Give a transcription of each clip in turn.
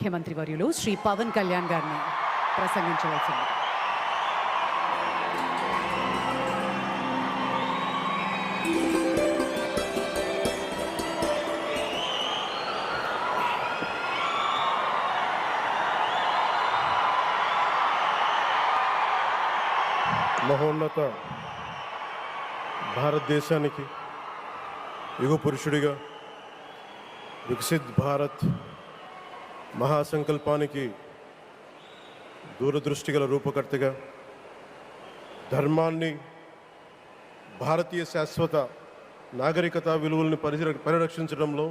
ముఖ్యమంత్రి వర్యులు శ్రీ పవన్ కళ్యాణ్ గారిని ప్రసంగించవలసింది. మహోన్నత భారతదేశానికి యుగ పురుషుడిగా వికసిత్ భారత్ మహాసంకల్పానికి దూరదృష్టి గల రూపకర్తగా ధర్మాన్ని, భారతీయ శాశ్వత నాగరికత విలువల్ని పరిరక్షించడంలో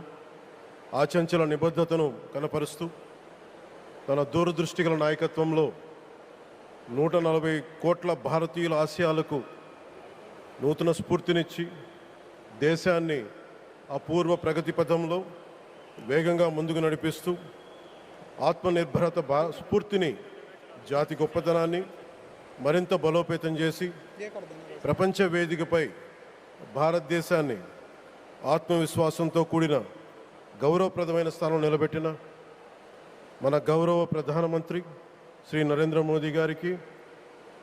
ఆచంచల నిబద్ధతను కనపరుస్తూ తన దూరదృష్టి గల నాయకత్వంలో 140 కోట్ల భారతీయుల ఆశయాలకు నూతన స్ఫూర్తినిచ్చి దేశాన్ని అపూర్వ ప్రగతి పథంలో వేగంగా ముందుకు నడిపిస్తూ ఆత్మనిర్భరత స్ఫూర్తిని, జాతి గొప్పతనాన్ని మరింత బలోపేతం చేసి ప్రపంచ వేదికపై భారతదేశాన్ని ఆత్మవిశ్వాసంతో కూడిన గౌరవప్రదమైన స్థానం నిలబెట్టిన మన గౌరవ ప్రధానమంత్రి శ్రీ నరేంద్ర మోదీ గారికి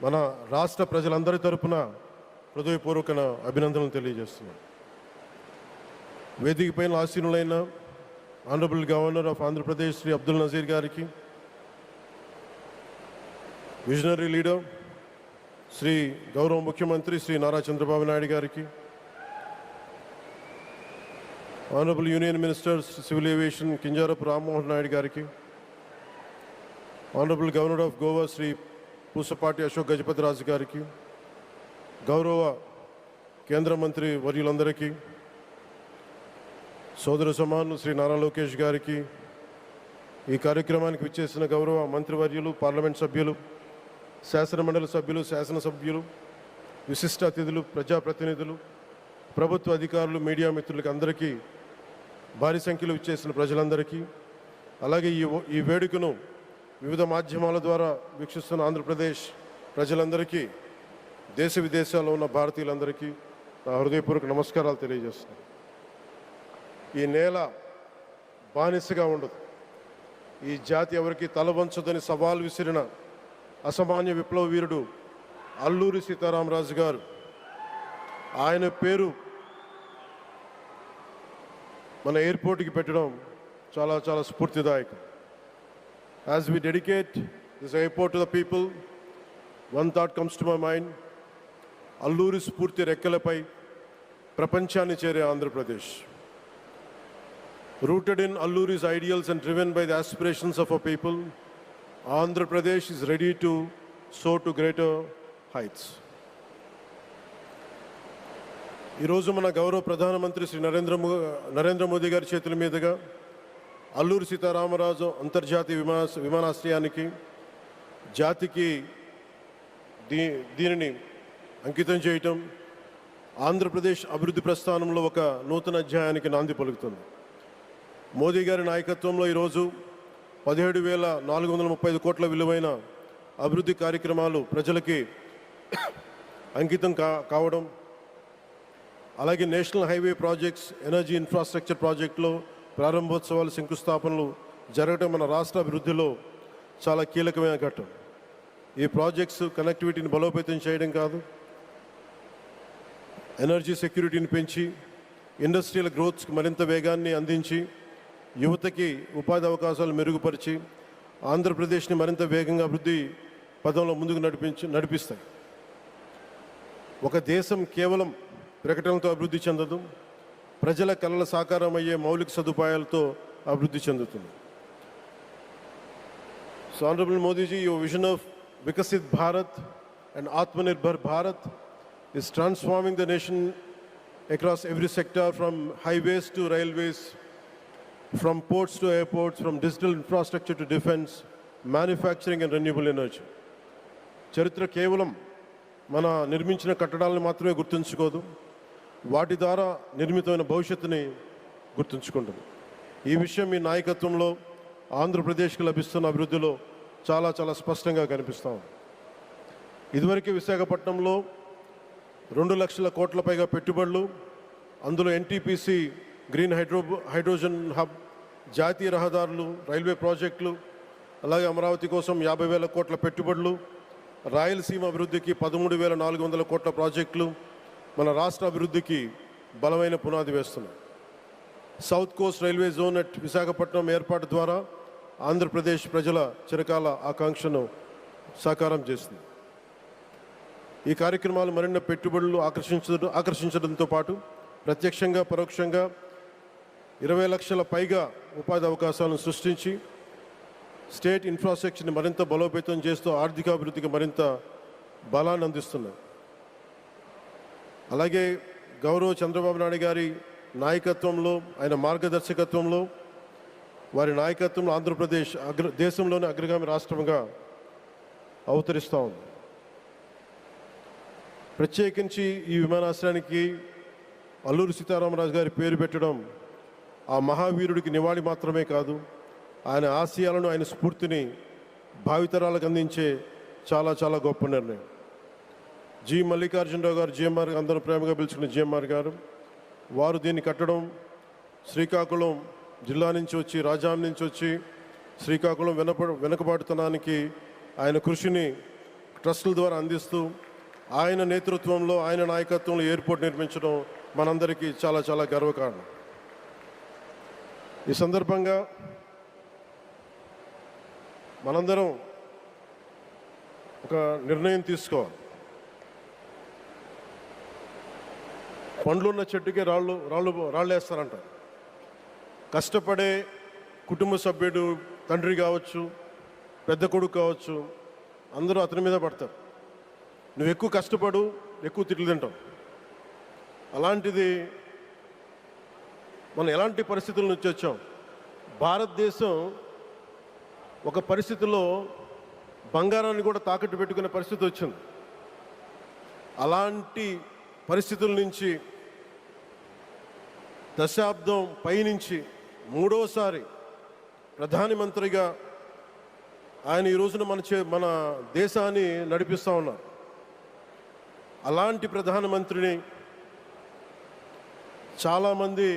మన రాష్ట్ర ప్రజలందరి తరపున హృదయపూర్వక అభినందనలు తెలియజేస్తున్నాను. వేదికపైన ఆసీనులైన honourable governor of Andhra Pradesh Shri Abdul Nazeer గారికి, విజనరీ లీడర్ శ్రీ గౌరవ ముఖ్యమంత్రి శ్రీ నారా చంద్రబాబు నాయుడు గారికి, honourable union minister civil aviation Kinjarapu Rammohan Naidu గారికి, honourable governor of Goa Shri Pusapati Ashok Gajapati Raju గారికి, గౌరవ కేంద్ర మంత్రి వర్యులందరికీ, సోదర సమానులు శ్రీ నారా లోకేష్ గారికి, ఈ కార్యక్రమానికి విచ్చేసిన గౌరవ మంత్రివర్యులు, పార్లమెంట్ సభ్యులు, శాసనమండలి సభ్యులు, శాసనసభ్యులు, విశిష్ట అతిథులు, ప్రజాప్రతినిధులు, ప్రభుత్వ అధికారులు, మీడియా మిత్రులకి అందరికీ, భారీ సంఖ్యలో విచ్చేసిన ప్రజలందరికీ, అలాగే ఈ వేడుకను వివిధ మాధ్యమాల ద్వారా వీక్షిస్తున్న ఆంధ్రప్రదేశ్ ప్రజలందరికీ, దేశ విదేశాల్లో ఉన్న భారతీయులందరికీ నా హృదయపూర్వక నమస్కారాలు తెలియజేస్తున్నాను. ఈ నేల బానిసగా ఉండదు, ఈ జాతి ఎవరికి తల వంచదని సవాల్ విసిరిన అసామాన్య విప్లవ వీరుడు అల్లూరి సీతారామరాజు గారు, ఆయన పేరు మన ఎయిర్పోర్ట్కి పెట్టడం చాలా చాలా స్ఫూర్తిదాయకం. As we dedicate this airport to the people, one thought comes to my mind: Alluri స్ఫూర్తి రెక్కలపై ప్రపంచాన్ని చేరే Andhra Pradesh. Rooted in Alluri's ideals and driven by the aspirations of our people, Andhra Pradesh is ready to soar to greater heights. ఈరోజు మన గౌరవ ప్రధానమంత్రి శ్రీ నరేంద్ర మోదీ గారి చేతుల మీదుగా అల్లూరి సీతారామరాజు అంతర్జాతీయ విమానాశ్రయానికి, జాతికి దీనిని అంకితం చేయటం ఆంధ్రప్రదేశ్ అభివృద్ధి ప్రస్థానంలో ఒక నూతన అధ్యాయానికి నాంది పలుకుతుంది. మోదీ గారి నాయకత్వంలో ఈరోజు 17,435 కోట్ల విలువైన అభివృద్ధి కార్యక్రమాలు ప్రజలకి అంకితం కావడం, అలాగే national highway projects, energy infrastructure ప్రాజెక్టులో ప్రారంభోత్సవాలు, శంకుస్థాపనలు జరగడం మన రాష్ట్ర అభివృద్ధిలో చాలా కీలకమైన ఘట్టం. ఈ ప్రాజెక్ట్స్ కనెక్టివిటీని బలోపేతం చేయడం కాదు, ఎనర్జీ సెక్యూరిటీని పెంచి ఇండస్ట్రియల్ గ్రోత్స్కి మరింత వేగాన్ని అందించి, యువతకి ఉపాధి అవకాశాలు మెరుగుపరిచి ఆంధ్రప్రదేశ్ని మరింత వేగంగా అభివృద్ధి పదంలో ముందుకు నడిపిస్తాయి. ఒక దేశం కేవలం ప్రకటనలతో అభివృద్ధి చెందదు, ప్రజల కళల సాకారం అయ్యే మౌలిక సదుపాయాలతో అభివృద్ధి చెందుతుంది. So honourable Modiji, your vision of Viksit Bharat and Atmanirbhar Bharat is transforming the nation across every sector, from highways to railways, from ports to airports, from digital infrastructure to defense, manufacturing and renewable energy. చరిత్ర కేవలం మన నిర్మించిన కట్టడాలను మాత్రమే గుర్తుంచుకోదు, వాటి ద్వారా నిర్మితమైన భవిష్యత్తుని గుర్తుంచుకుంటుంది. ఈ విషయం మీ నాయకత్వంలో ఆంధ్రప్రదేశ్కి లభిస్తున్న అభివృద్ధిలో చాలా చాలా స్పష్టంగా కనిపిస్తూ ఉంది. ఇదివరకే విశాఖపట్నంలో 2 లక్షల కోట్ల పైగా పెట్టుబడులు, అందులో ఎన్టీపీసీ గ్రీన్ హైడ్రోజన్ హబ్, జాతీయ రహదారులు, రైల్వే ప్రాజెక్టులు, అలాగే అమరావతి కోసం 50,000 కోట్ల పెట్టుబడులు, రాయలసీమ అభివృద్ధికి 13,400 కోట్ల ప్రాజెక్టులు మన రాష్ట్ర అభివృద్ధికి బలమైన పునాది వేస్తున్నాయి. South Coast railway zone at Visakhapatnam ఏర్పాటు ద్వారా ఆంధ్రప్రదేశ్ ప్రజల చిరకాల ఆకాంక్షను సాకారం చేస్తుంది. ఈ కార్యక్రమాలు మరిన్ని పెట్టుబడులు ఆకర్షించడంతో పాటు ప్రత్యక్షంగా పరోక్షంగా 20 లక్షల పైగా ఉపాధి అవకాశాలను సృష్టించి స్టేట్ ఇన్ఫ్రాస్ట్రక్చర్ని మరింత బలోపేతం చేస్తూ ఆర్థికాభివృద్ధికి మరింత బలాన్ని అందిస్తున్నాయి. అలాగే గౌరవ చంద్రబాబు నాయుడు గారి నాయకత్వంలో, ఆయన మార్గదర్శకత్వంలో, వారి నాయకత్వంలో ఆంధ్రప్రదేశ్ దేశంలోనే అగ్రగామి రాష్ట్రంగా అవతరిస్తూ ఉంది. ప్రత్యేకించి ఈ విమానాశ్రయానికి అల్లూరి సీతారామరాజు గారి పేరు పెట్టడం ఆ మహావీరుడికి నివాళి మాత్రమే కాదు, ఆయన ఆశయాలను, ఆయన స్ఫూర్తిని భావితరాలకు అందించే చాలా చాలా గొప్ప నిర్ణయం. జి మల్లికార్జునరావు గారు, జిఎంఆర్, అందరూ ప్రేమగా పిలుచుకున్న జిఎంఆర్ గారు, వారు దీన్ని కట్టడం శ్రీకాకుళం జిల్లా నుంచి వచ్చి, రాజాం నుంచి వచ్చి శ్రీకాకుళం వెనుకబాటుతనానికి ఆయన కృషిని ట్రస్టుల ద్వారా అందిస్తూ ఆయన నేతృత్వంలో, ఆయన నాయకత్వంలో ఎయిర్పోర్ట్ నిర్మించడం మనందరికీ చాలా చాలా గర్వకారణం. ఈ సందర్భంగా మనందరం ఒక నిర్ణయం తీసుకోవాలి. పండ్లున్న చెట్టుకే రాళ్ళు వేస్తారంటారు. కష్టపడే కుటుంబ సభ్యుడు, తండ్రి కావచ్చు, పెద్ద కొడుకు కావచ్చు, అందరూ అతని మీద పడతారు. నువ్వు ఎక్కువ కష్టపడు, ఎక్కువ తిట్లు తింటావు. అలాంటిది మనం ఎలాంటి పరిస్థితుల నుంచి వచ్చాం? భారతదేశం ఒక పరిస్థితిలో బంగారాన్ని కూడా తాకట్టు పెట్టుకునే పరిస్థితి వచ్చింది. అలాంటి పరిస్థితుల నుంచి దశాబ్దం పైనుంచి మూడోసారి ప్రధానమంత్రిగా ఆయన ఈ రోజున మన దేశాన్ని నడిపిస్తూ ఉన్నారు. అలాంటి ప్రధానమంత్రిని చాలామంది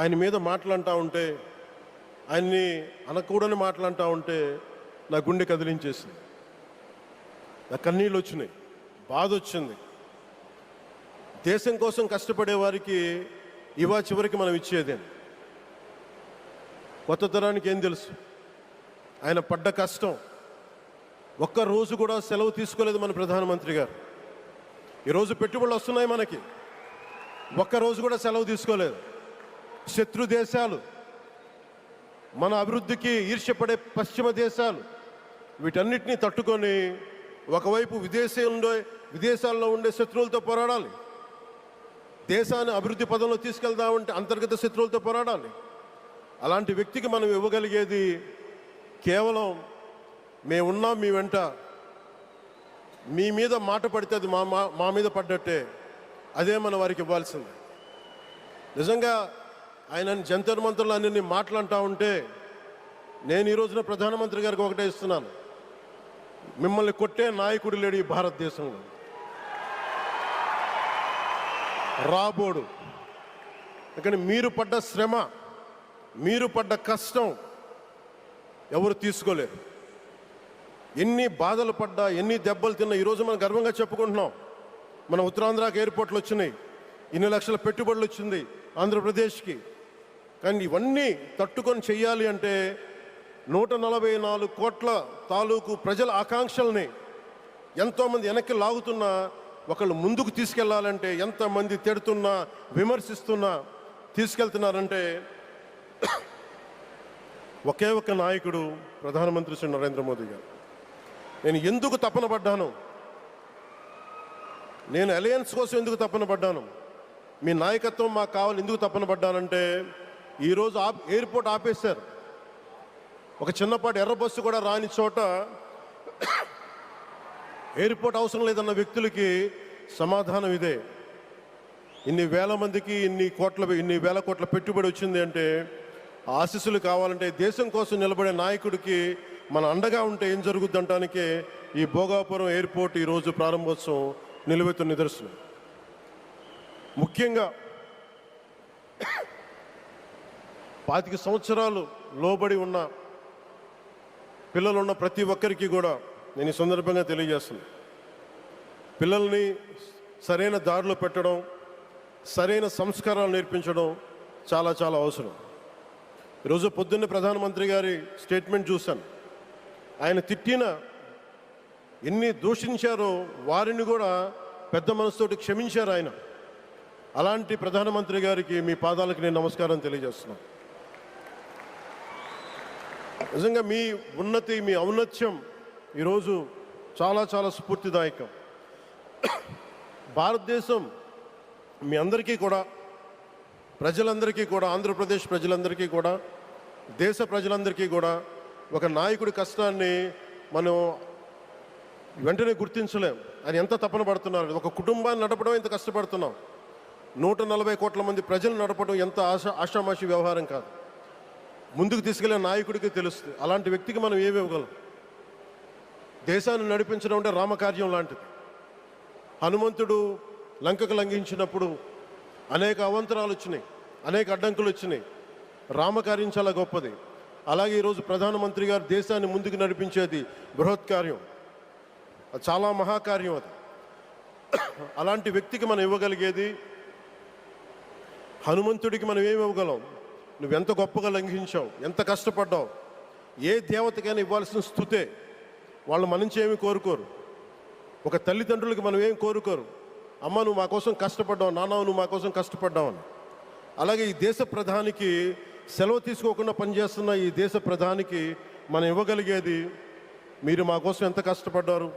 ఆయన మీద మాట్లాడుతూ ఉంటే, ఆయన్ని అనకూడని మాట్లాడుతూ ఉంటే నా గుండె కదిలించేసింది, నా కన్నీళ్ళు వచ్చినాయి, బాధ వచ్చింది. దేశం కోసం కష్టపడే వారికి చివరికి మనం ఇచ్చేదేం? కొత్త తరానికి ఏం తెలుసు? ఆయన పడ్డ కష్టం. ఒక్క రోజు కూడా సెలవు తీసుకోలేదు మన ప్రధానమంత్రి గారు. ఈరోజు పెట్టుబడులు వస్తున్నాయి మనకి, ఒక్కరోజు కూడా సెలవు తీసుకోలేదు. శత్రు దేశాలు, మన అభివృద్ధికి ఈర్ష్యపడే పశ్చిమ దేశాలు, వీటన్నిటినీ తట్టుకొని ఒకవైపు విదేశాల్లో ఉండే శత్రువులతో పోరాడాలి, దేశాన్ని అభివృద్ధి పదంలో తీసుకెళ్దామంటే అంతర్గత శత్రువులతో పోరాడాలి. అలాంటి వ్యక్తికి మనం ఇవ్వగలిగేది కేవలం మేమున్నాం మీ వెంట, మీ మీద మాట పడితే అది మా మీద పడ్డట్టే, అదే మనం వారికి ఇవ్వాల్సింది. నిజంగా ఆయన జంతర్ మంత్రులు అన్ని మాట్లాడుతూ ఉంటే నేను ఈ రోజున ప్రధానమంత్రి గారికి ఒకటే ఇస్తున్నాను, మిమ్మల్ని కొట్టే నాయకుడు లేడు ఈ భారతదేశంలో, రాబోడు. కానీ మీరు పడ్డ శ్రమ, మీరు పడ్డ కష్టం ఎవరు తీసుకోలేరు. ఎన్ని బాధలు పడ్డా, ఎన్ని దెబ్బలు తిన్నా ఈరోజు మనం గర్వంగా చెప్పుకుంటున్నాం. మన ఉత్తరాంధ్రకి ఎయిర్పోర్ట్లు వచ్చినాయి, ఇన్ని లక్షల పెట్టుబడులు వచ్చింది ఆంధ్రప్రదేశ్కి. కానీ ఇవన్నీ తట్టుకొని చెయ్యాలి అంటే 144 కోట్ల తాలూకు ప్రజల ఆకాంక్షల్ని ఎంతోమంది వెనక్కి లాగుతున్నా, ఒకళ్ళు ముందుకు తీసుకెళ్లాలంటే ఎంతమంది తిడుతున్నా, విమర్శిస్తున్నా తీసుకెళ్తున్నారంటే ఒకే ఒక్క నాయకుడు, ప్రధానమంత్రి శ్రీ నరేంద్ర మోదీ గారు. నేను ఎందుకు తపన పడ్డాను, నేను అలయన్స్ కోసం ఎందుకు తపన పడ్డాను, మీ నాయకత్వం మాకు కావాలి ఎందుకు తపన పడ్డానంటే, ఈరోజు ఎయిర్పోర్ట్ ఆపేశారు. ఒక చిన్నపాటి ఎర్ర బస్సు కూడా రాని చోట ఎయిర్పోర్ట్ అవసరం లేదన్న వ్యక్తులకి సమాధానం ఇదే. ఇన్ని వేల మందికి ఇన్ని వేల కోట్ల పెట్టుబడి వచ్చింది అంటే ఆశీస్సులు కావాలంటే, దేశం కోసం నిలబడే నాయకుడికి మన అండగా ఉంటే ఏం జరుగుద్ది అంటానికే ఈ భోగాపురం ఎయిర్పోర్ట్ ఈరోజు ప్రారంభోత్సవం నిలువెత్తు నిదర్శనం. ముఖ్యంగా 25 సంవత్సరాలు లోబడి ఉన్న పిల్లలు ఉన్న ప్రతి ఒక్కరికి కూడా నేను ఈ సందర్భంగా తెలియజేస్తున్నాను. పిల్లల్ని సరైన దారిలో పెట్టడం, సరైన సంస్కారాలు నేర్పించడం చాలా చాలా అవసరం. ఈరోజు పొద్దున్నే ప్రధానమంత్రి గారి స్టేట్మెంట్ చూశాను. ఆయన తిట్టిన ఎన్ని దూషించారో వారిని కూడా పెద్ద మనసుతోటి క్షమించారు ఆయన. అలాంటి ప్రధానమంత్రి గారికి మీ పాదాలకు నేను నమస్కారం తెలియజేస్తున్నాను. నిజంగా మీ ఉన్నతి, మీ ఔన్నత్యం ఈరోజు చాలా చాలా స్ఫూర్తిదాయకం. భారతదేశం మీ అందరికీ కూడా, ప్రజలందరికీ కూడా, ఆంధ్రప్రదేశ్ ప్రజలందరికీ కూడా, దేశ ప్రజలందరికీ కూడా ఒక నాయకుడి కష్టాన్ని మనం వెంటనే గుర్తించలేం. ఆయన ఎంత తపన పడుతున్నారు. ఒక కుటుంబాన్ని నడపడం ఎంత కష్టపడుతున్నాం. 140 కోట్ల మంది ప్రజలు నడపడం ఎంత ఆషామాషి వ్యవహారం కాదు. ముందుకు తీసుకెళ్లే నాయకుడికి తెలుస్తుంది. అలాంటి వ్యక్తికి మనం ఏమి ఇవ్వగలం? దేశాన్ని నడిపించడం అంటే రామకార్యం లాంటిది. హనుమంతుడు లంకకు లంఘించినప్పుడు అనేక అవాంతరాలు వచ్చినాయి, అనేక అడ్డంకులు వచ్చినాయి. రామకార్యం చాలా గొప్పది. అలాగే ఈరోజు ప్రధానమంత్రి గారు దేశాన్ని ముందుకు నడిపించేది బృహత్ కార్యం, చాలా మహాకార్యం అది. అలాంటి వ్యక్తికి మనం ఇవ్వగలిగేది, హనుమంతుడికి మనం ఏమి ఇవ్వగలం? నువ్వెంత గొప్పగా లంఘించావు, ఎంత కష్టపడ్డావు. ఏ దేవతకైనా ఇవ్వాల్సిన స్తుతే. వాళ్ళు మన నుంచి ఏమి కోరుకోరు. ఒక తల్లిదండ్రులకి మనం ఏం కోరుకోరు. అమ్మ నువ్వు మా కోసం కష్టపడ్డావు, నాన్న నువ్వు మా కోసం కష్టపడ్డావు అని. అలాగే ఈ దేశ ప్రధానికి, సెలవు తీసుకోకుండా పనిచేస్తున్న ఈ దేశ ప్రధానికి మనం ఇవ్వగలిగేది, మీరు మా కోసం ఎంత కష్టపడ్డారు,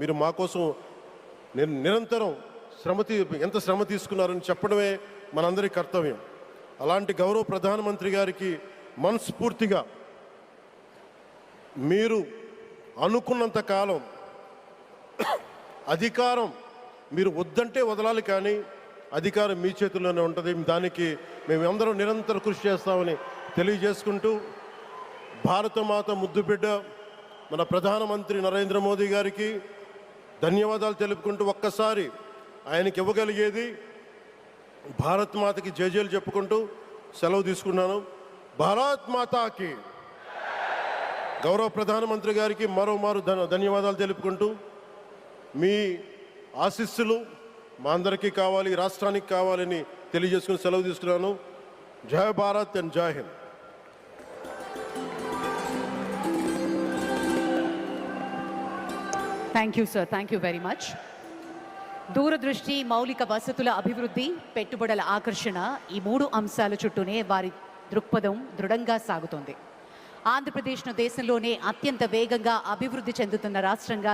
మీరు మా కోసం నిరంతరం ఎంత శ్రమ తీసుకున్నారని చెప్పడమే మనందరి కర్తవ్యం. అలాంటి గౌరవ ప్రధానమంత్రి గారికి మనస్ఫూర్తిగా మీరు అనుకున్నంత కాలం అధికారం మీరు వద్దంటే వదలాలి, కానీ అధికారం మీ చేతుల్లోనే ఉంటుంది. దానికి మేమందరం నిరంతరం కృషి చేస్తామని తెలియజేసుకుంటూ, భారతమాత ముద్దుబిడ్డ మన ప్రధానమంత్రి నరేంద్ర మోదీ గారికి ధన్యవాదాలు తెలుపుకుంటూ, ఒక్కసారి ఆయనకి ఇవ్వగలిగేది భారత్ మాతకి జేజేలు చెప్పుకుంటూ సెలవు తీసుకున్నాను. భారత్ మాతాకి, గౌరవ ప్రధానమంత్రి గారికి మరోమారు ధన్యవాదాలు తెలుపుకుంటూ, మీ ఆశీస్సులు మా అందరికీ కావాలి, రాష్ట్రానికి కావాలని తెలియజేసుకుని సెలవు తీసుకున్నాను. జై భారత్ అండ్ జై Hind. Thank you sir, thank you very much. దూరదృష్టి, మౌలిక వసతుల అభివృద్ధి, పెట్టుబడుల ఆకర్షణ, ఈ 3 అంశాల చుట్టూనే వారి దృక్పథం దృఢంగా సాగుతోంది. ఆంధ్రప్రదేశ్ను దేశంలోనే అత్యంత వేగంగా అభివృద్ధి చెందుతున్న రాష్ట్రంగా